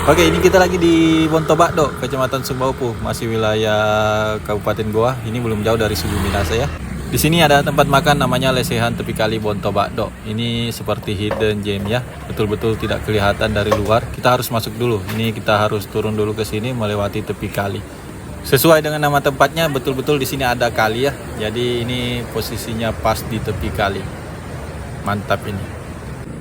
Oke, ini kita lagi di Bontobakdo, Kecamatan Sumbaupu, masih wilayah Kabupaten Goa. Ini belum jauh dari Suku Minasa ya. Di sini ada tempat makan namanya Lesehan Tepi Kali Bontobakdo. Ini seperti hidden gem ya, betul-betul tidak kelihatan dari luar. Kita harus masuk dulu. Ini kita harus turun dulu ke sini melewati tepi kali. Sesuai dengan nama tempatnya, betul-betul di sini ada kali ya. Jadi ini posisinya pas di tepi kali. Mantap ini.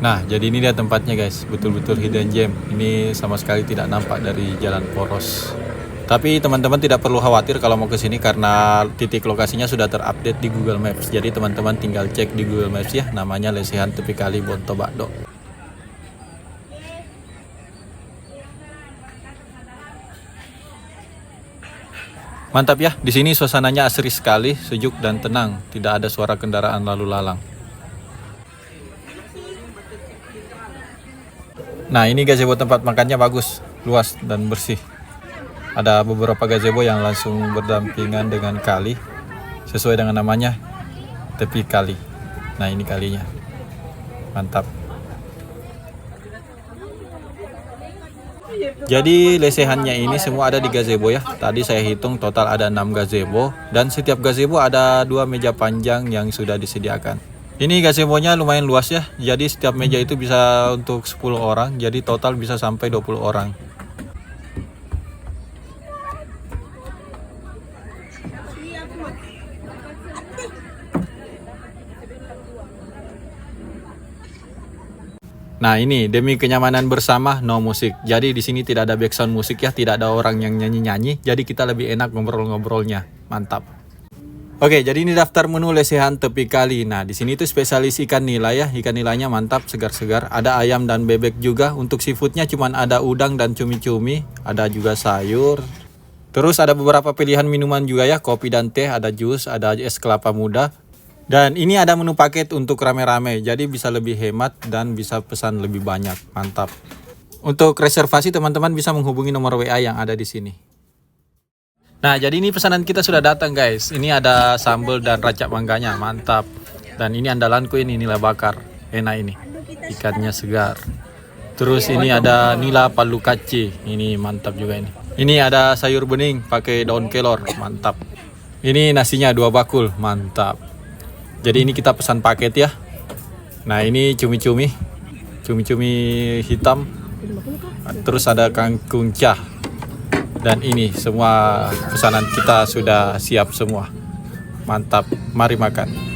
Nah, jadi ini dia tempatnya guys, betul-betul hidden gem. Ini sama sekali tidak nampak dari jalan poros. Tapi teman-teman tidak perlu khawatir kalau mau ke sini karena titik lokasinya sudah terupdate di Google Maps. Jadi teman-teman tinggal cek di Google Maps ya, namanya Lesehan Tepi Kali Bontobakdo. Mantap ya, di sini suasananya asri sekali, sejuk dan tenang, tidak ada suara kendaraan lalu lalang. Nah, ini gazebo tempat makannya bagus, luas dan bersih. Ada beberapa gazebo yang langsung berdampingan dengan kali, sesuai dengan namanya, tepi kali. Nah, ini kalinya. Mantap. Jadi lesehannya ini semua ada di gazebo ya. Tadi saya hitung total ada 6 gazebo dan setiap gazebo ada 2 meja panjang yang sudah disediakan. Ini gazebonya lumayan luas ya. Jadi setiap meja itu bisa untuk 10 orang, jadi total bisa sampai 20 orang. Nah, ini demi kenyamanan bersama no musik. Jadi di sini tidak ada background musik ya, tidak ada orang yang nyanyi-nyanyi. Jadi kita lebih enak ngobrol-ngobrolnya. Mantap. Oke, jadi ini daftar menu lesehan tepi kali. Nah, di sini tuh spesialis ikan nila ya. Ikan nilanya mantap, segar-segar. Ada ayam dan bebek juga. Untuk seafoodnya cuman ada udang dan cumi-cumi. Ada juga sayur. Terus ada beberapa pilihan minuman juga ya. Kopi dan teh, ada jus, ada es kelapa muda. Dan ini ada menu paket untuk rame-rame. Jadi bisa lebih hemat dan bisa pesan lebih banyak. Mantap. Untuk reservasi teman-teman bisa menghubungi nomor WA yang ada di sini. Nah, jadi ini pesanan kita sudah datang guys. Ini ada sambal dan racak mangganya, mantap. Dan ini andalanku ini nila bakar, enak ini. Ikannya segar. Terus ini ada nila palu kaci, ini mantap juga ini. Ini ada sayur bening pakai daun kelor, mantap. Ini nasinya 2 bakul, mantap. Jadi ini kita pesan paket ya. Nah, ini cumi-cumi hitam. Terus ada kangkung cah. Dan ini semua pesanan kita sudah siap semua. Mantap, mari makan.